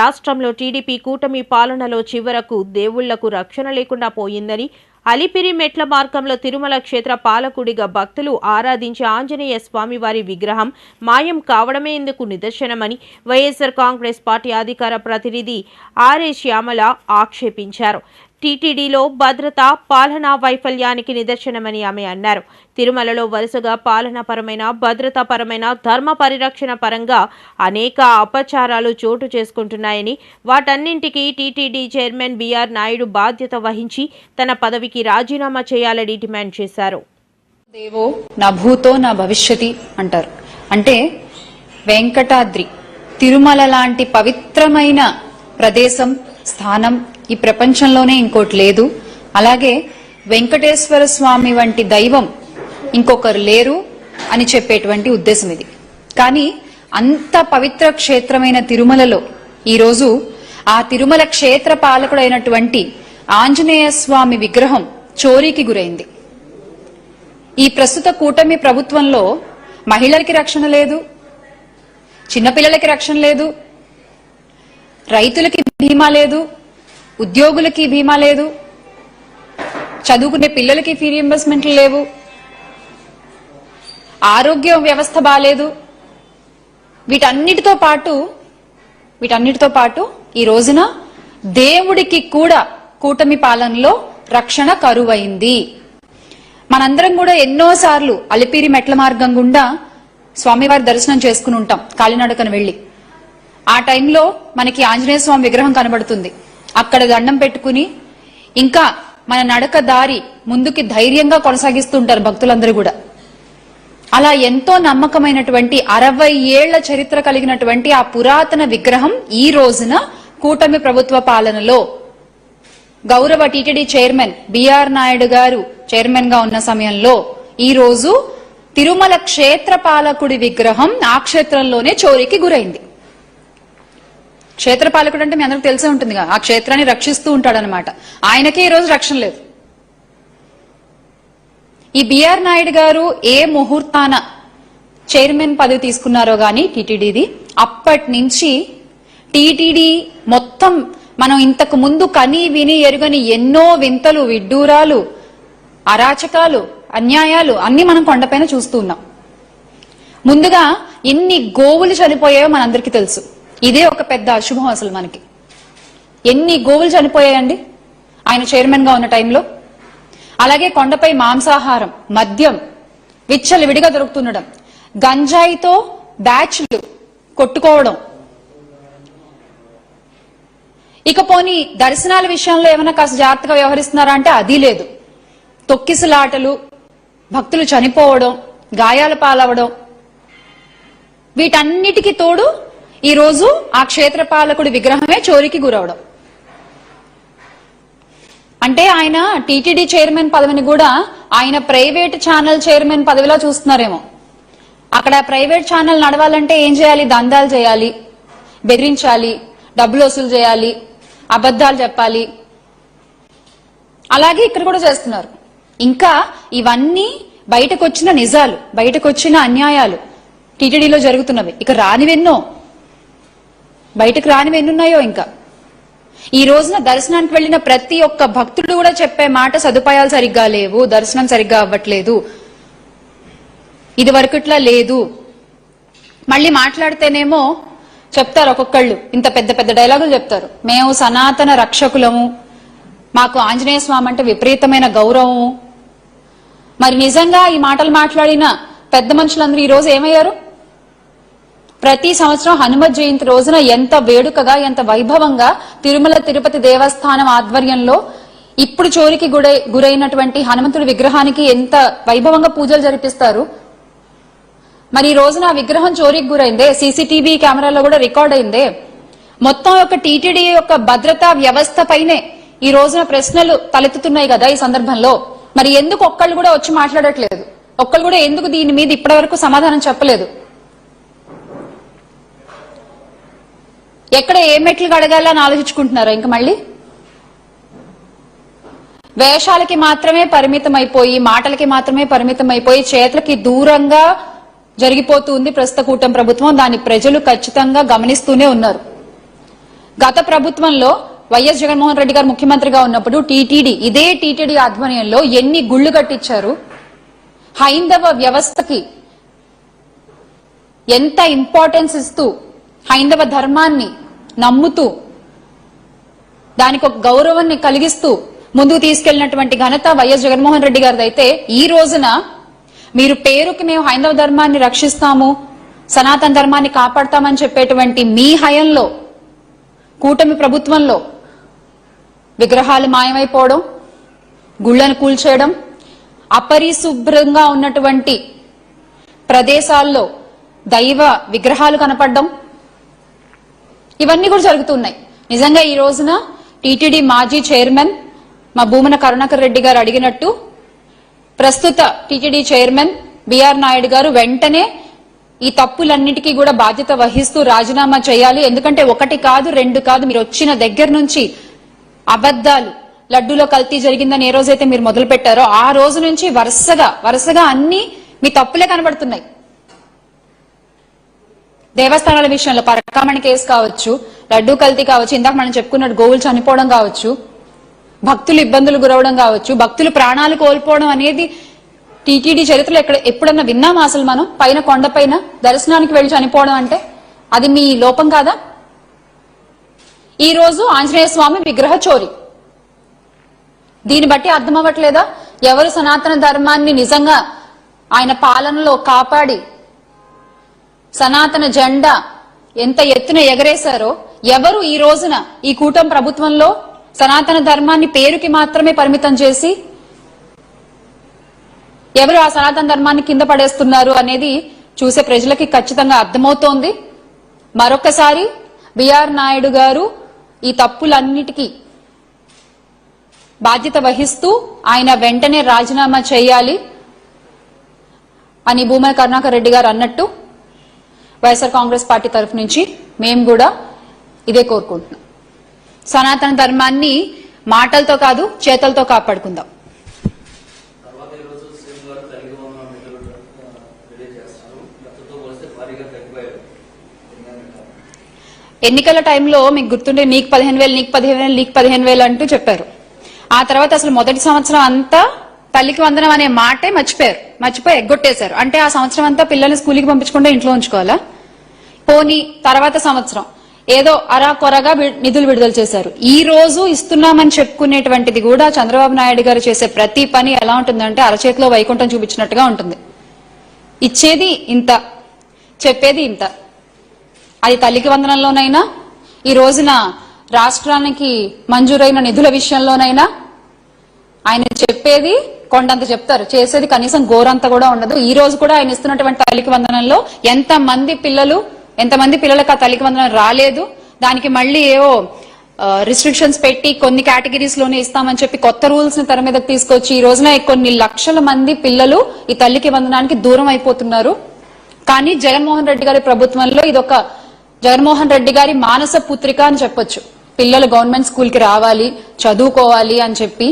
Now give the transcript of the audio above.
రాష్ట్రంలో టీడీపీ కూటమి పాలనలో చివరకు దేవుళ్లకు రక్షణ లేకుండా పోయిందని, అలిపిరి మెట్ల మార్గంలో తిరుమల క్షేత్ర పాలకుడిగా భక్తులు ఆరాధించే ఆంజనేయ స్వామివారి విగ్రహం మాయం కావడమే ఇందుకు నిదర్శనమని వైఎస్ఆర్ కాంగ్రెస్ పార్టీ అధికార ప్రతినిధి ఆర్ఏ శ్యామల ఆక్షేపించారు. టీటీడీలో భద్రత, పాలనా వైఫల్యానికి నిదర్శనమని ఆమె అన్నారు. తిరుమలలో వరుసగా పాలనాపరమైన, భద్రతాపరమైన, ధర్మ పరిరక్షణ పరంగా అనేక అపచారాలు చోటు చేసుకుంటున్నాయని, వాటన్నింటికీ టీటీడీ చైర్మన్ బిఆర్ నాయుడు బాధ్యత వహించి తన పదవికి రాజీనామా చేయాలని డిమాండ్ చేశారు. దేవో నా భూతో నా భవిష్యతి అంటారు. అంటే వెంకటాద్రి, తిరుమల లాంటి పవిత్రమైన ప్రదేశం, స్థానం ఈ ప్రపంచంలోనే ఇంకోటి లేదు. అలాగే వెంకటేశ్వర స్వామి వంటి దైవం ఇంకొకరు లేరు అని చెప్పేటువంటి ఉద్దేశం ఇది. కానీ అంత పవిత్ర క్షేత్రమైన తిరుమలలో ఈరోజు ఆ తిరుమల క్షేత్ర పాలకుడైనటువంటి ఆంజనేయ స్వామి విగ్రహం చోరీకి గురైంది. ఈ ప్రస్తుత కూటమి ప్రభుత్వంలో మహిళలకి రక్షణ లేదు, చిన్నపిల్లలకి రక్షణ లేదు, రైతులకి బీమా లేదు, ఉద్యోగులకి బీమా లేదు, చదువుకునే పిల్లలకి ఫీ రీయింబర్స్మెంట్లు లేవు, ఆరోగ్య వ్యవస్థ బాలేదు. వీటన్నిటితో పాటు ఈ రోజున దేవుడికి కూడా కూటమి పాలనలో రక్షణ కరువైంది. మనందరం కూడా ఎన్నోసార్లు అలిపిరి మెట్ల మార్గం గుండా స్వామివారి దర్శనం చేసుకుని ఉంటాం, కాలినడకన వెళ్లి. ఆ టైంలో మనకి ఆంజనేయ స్వామి విగ్రహం కనబడుతుంది. అక్కడ దండం పెట్టుకుని ఇంకా మన నడక దారి ముందుకి ధైర్యంగా కొనసాగిస్తుంటారు భక్తులందరూ కూడా. అలా ఎంతో నమ్మకమైనటువంటి 60 ఏళ్ల చరిత్ర కలిగినటువంటి ఆ పురాతన విగ్రహం ఈ రోజున కూటమి ప్రభుత్వ పాలనలో గౌరవ టీటీడీ చైర్మన్ బిఆర్ నాయుడు గారు చైర్మన్ గా ఉన్న సమయంలో ఈ రోజు తిరుమల క్షేత్ర పాలకుడి విగ్రహం ఆ క్షేత్రంలోనే చోరీకి గురైంది. క్షేత్రపాలకుడు అంటే మీ అందరికి తెలిసే ఉంటుందిగా, ఆ క్షేత్రాన్ని రక్షిస్తూ ఉంటాడనమాట. ఆయనకే ఈ రోజు రక్షణ లేదు. ఈ బిఆర్ నాయుడు గారు ఏ ముహూర్తాన చైర్మన్ పదవి తీసుకున్నారో గాని టీటీడీది, అప్పటి నుంచి టీటీడీ మొత్తం మనం ఇంతకు ముందు కని విని ఎరుగని ఎన్నో వింతలు, విడ్డూరాలు, అరాచకాలు, అన్యాయాలు అన్ని మనం కొండపైన చూస్తూ ఉన్నాం. ముందుగా ఎన్ని గోవులు చనిపోయాయో మనందరికీ తెలుసు. ఇదే ఒక పెద్ద అశుభం. అసలు మనకి ఎన్ని గోవులు చనిపోయాయండి ఆయన చైర్మన్ గా ఉన్న టైంలో. అలాగే కొండపై మాంసాహారం, మద్యం విచ్చలవిడిగా దొరుకుతుండడం, గంజాయితో బ్యాచ్లు కొట్టుకోవడం, ఇకపోని దర్శనాల విషయంలో ఏమైనా కాస్త జాగ్రత్తగా వ్యవహరిస్తున్నారా అంటే అది లేదు. తొక్కిసలాటలు, భక్తులు చనిపోవడం, గాయాల పాలవడం, వీటన్నిటికీ తోడు ఈ రోజు ఆ క్షేత్రపాలకుడి విగ్రహమే చోరీకి గురవడం. అంటే ఆయన టీటీడీ చైర్మన్ పదవిని కూడా ఆయన ప్రైవేట్ ఛానల్ చైర్మన్ పదవిలో చూస్తున్నారేమో. అక్కడ ప్రైవేట్ ఛానల్ నడవాలంటే ఏం చేయాలి? దందాలు చేయాలి, బెదిరించాలి, డబ్బులు వసూలు చేయాలి, అబద్దాలు చెప్పాలి. అలాగే ఇక్కడ కూడా చేస్తున్నారు. ఇంకా ఇవన్నీ బయటకు వచ్చిన నిజాలు, బయటకు వచ్చిన అన్యాయాలు టీటీడీలో జరుగుతున్నవి. ఇక రానివెన్నో, బయటకు రానివెన్నున్నాయో. ఇంకా ఈ రోజున దర్శనానికి వెళ్లిన ప్రతి ఒక్క భక్తుడు కూడా చెప్పే మాట సదుపాయాలు సరిగ్గా లేవు, దర్శనం సరిగ్గా అవ్వట్లేదు, ఇది వరకుట్లా లేదు. మళ్ళీ మాట్లాడితేనేమో చెప్తారు ఒక్కొక్కళ్ళు, ఇంత పెద్ద పెద్ద డైలాగులు చెప్తారు. మేము సనాతన రక్షకులము, మాకు ఆంజనేయ స్వామి అంటే విపరీతమైన గౌరవము. మరి నిజంగా ఈ మాటలు మాట్లాడిన పెద్ద మనుషులందరూ ఈ రోజు ఏమయ్యారు? ప్రతి సంవత్సరం హనుమత్ జయంతి రోజున ఎంత వేడుకగా, ఎంత వైభవంగా తిరుమల తిరుపతి దేవస్థానం ఆధ్వర్యంలో ఇప్పుడు చోరీకి గురైనటువంటి హనుమంతుడి విగ్రహానికి ఎంత వైభవంగా పూజలు జరిపిస్తారు. మరి ఈ రోజున ఆ విగ్రహం చోరీకి గురైందే, సీసీటీవీ కెమెరాలో కూడా రికార్డ్ అయిందే. మొత్తం యొక్క టీటీడీ యొక్క భద్రతా వ్యవస్థ పైనే ఈ రోజున ప్రశ్నలు తలెత్తుతున్నాయి కదా ఈ సందర్భంలో. మరి ఎందుకు ఒక్కళ్ళు కూడా వచ్చి మాట్లాడట్లేదు? ఒక్కళ్ళు కూడా ఎందుకు దీని మీద ఇప్పటి వరకు సమాధానం చెప్పలేదు? ఎక్కడ ఏ మెట్లు అడగాలని ఆలోచించుకుంటున్నారా? ఇంకా మళ్ళీ వేషాలకి మాత్రమే పరిమితం అయిపోయి, మాటలకి మాత్రమే పరిమితం అయిపోయి చేతులకి దూరంగా జరిగిపోతుంది ప్రస్తుత కూటమి ప్రభుత్వం. దాన్ని ప్రజలు ఖచ్చితంగా గమనిస్తూనే ఉన్నారు. గత ప్రభుత్వంలో వైఎస్ జగన్మోహన్ రెడ్డి గారు ముఖ్యమంత్రిగా ఉన్నప్పుడు ఇదే టీటీడీ ఆధ్వర్యంలో ఎన్ని గుళ్లు కట్టించారు, హైందవ వ్యవస్థకి ఎంత ఇంపార్టెన్స్ ఇస్తూ హైందవ ధర్మాన్ని నమ్ముతూ దానికి ఒక గౌరవాన్ని కలిగిస్తూ ముందుకు తీసుకెళ్లినటువంటి ఘనత వైఎస్ జగన్మోహన్ రెడ్డి గారిది. అయితే ఈ రోజున మీరు పేరుకి మేము హైందవ ధర్మాన్ని రక్షిస్తాము, సనాతన ధర్మాన్ని కాపాడతామని చెప్పేటువంటి మీ హయంలో కూటమి ప్రభుత్వంలో విగ్రహాలు మాయమైపోవడం, గుళ్లను కూల్చేయడం, అపరిశుభ్రంగా ఉన్నటువంటి ప్రదేశాల్లో దైవ విగ్రహాలు కనపడడం, ఇవన్నీ కూడా జరుగుతున్నాయి. నిజంగా ఈ రోజున టీటీడీ మాజీ చైర్మన్ మా భూమన కరుణాకర్ రెడ్డి గారు అడిగినట్టు ప్రస్తుత టీటీడీ చైర్మన్ బిఆర్ నాయుడు గారు వెంటనే ఈ తప్పులన్నిటికీ కూడా బాధ్యత వహిస్తూ రాజీనామా చేయాలి. ఎందుకంటే 1 కాదు 2 కాదు, మీరు వచ్చిన దగ్గర నుంచి అబద్దాలు, లడ్డూలో కల్తీ జరిగిందని ఏ రోజైతే మీరు మొదలు పెట్టారో ఆ రోజు నుంచి వరుసగా అన్ని మీ తప్పులే కనబడుతున్నాయి. దేవస్థానాల విషయంలో పరకామణి కేసు కావచ్చు, లడ్డూ కల్తీ కావచ్చు, ఇందాక మనం చెప్పుకున్నట్టు గోవులు చనిపోవడం కావచ్చు, భక్తులు ఇబ్బందులు గురవడం కావచ్చు, భక్తులు ప్రాణాలు కోల్పోవడం అనేది టీటీడీ చరిత్రలో ఎప్పుడన్నా విన్నామా అసలు? మనం పైన కొండపైన దర్శనానికి వెళ్లి చనిపోవడం అంటే అది మీ లోపం కాదా? ఈ రోజు ఆంజనేయ స్వామి విగ్రహ చోరీ, దీన్ని బట్టి అర్థం అవ్వట్లేదా ఎవరు సనాతన ధర్మాన్ని నిజంగా ఆయన పాలనలో కాపాడి సనాతన జెండా ఎంత ఎత్తున ఎగరేశారో, ఎవరు ఈ రోజున ఈ కూటమి ప్రభుత్వంలో సనాతన ధర్మాన్ని పేరుకి మాత్రమే పరిమితం చేసి ఎవరు ఆ సనాతన ధర్మాన్ని కింద పడేస్తున్నారు అనేది చూసే ప్రజలకి ఖచ్చితంగా అర్థమవుతోంది. మరొకసారి బిఆర్ నాయుడు గారు ఈ తప్పులన్నిటికీ బాధ్యత వహిస్తూ ఆయన వెంటనే రాజీనామా చేయాలి అని భూమన కరుణాకర్ రెడ్డి గారు అన్నట్టు వైఎస్ఆర్ కాంగ్రెస్ పార్టీ తరఫు నుంచి మేము కూడా ఇదే కోరుకుంటున్నాం. సనాతన ధర్మాన్ని మాటలతో కాదు చేతలతో కాపాడుకుందాం. ఎన్నికల టైంలో మీకు గుర్తుండే నీకు 15,000 నీకు 15,000 నీకు 15,000 అంటూ చెప్పారు. ఆ తర్వాత అసలు మొదటి సంవత్సరం అంతా తల్లికి వందనం అనే మాటే మర్చిపోయి ఎగ్గొట్టేశారు. అంటే ఆ సంవత్సరం అంతా పిల్లల్ని స్కూల్కి పంపించకుండా ఇంట్లో ఉంచుకోవాలా? పోనీ తర్వాత సంవత్సరం ఏదో అరాకొరగా నిధులు విడుదల చేశారు. ఈ రోజు ఇస్తున్నామని చెప్పుకునేటువంటిది కూడా చంద్రబాబు నాయుడు గారు చేసే ప్రతి పని ఎలా ఉంటుందంటే అరచేతిలో వైకుంఠం చూపించినట్టుగా ఉంటుంది. ఇచ్చేది ఇంత, చెప్పేది ఇంత. అది తల్లికి వందనంలోనైనా, ఈ రోజున రాష్ట్రానికి మంజూరైన నిధుల విషయంలోనైనా ఆయన చెప్పేది కొండంత చెప్తారు, చేసేది కనీసం గోరంత కూడా ఉండదు. ఈ రోజు కూడా ఆయన ఇస్తున్నటువంటి తల్లికి వందనంలో ఎంతమంది పిల్లలకు ఆ తల్లికి వందనం రాలేదు, దానికి మళ్ళీ ఏవో రిస్ట్రిక్షన్స్ పెట్టి కొన్ని కేటగిరీస్ లోనే ఇస్తామని చెప్పి కొత్త రూల్స్ ని తెర మీదకి తీసుకొచ్చి ఈ రోజున కొన్ని లక్షల మంది పిల్లలు ఈ తల్లికి వందనానికి దూరం అయిపోతున్నారు. కానీ జగన్మోహన్ రెడ్డి గారి ప్రభుత్వంలో ఇదొక జగన్మోహన్ రెడ్డి గారి మానస పుత్రిక అని చెప్పొచ్చు. పిల్లలు గవర్నమెంట్ స్కూల్ కి రావాలి, చదువుకోవాలి అని చెప్పి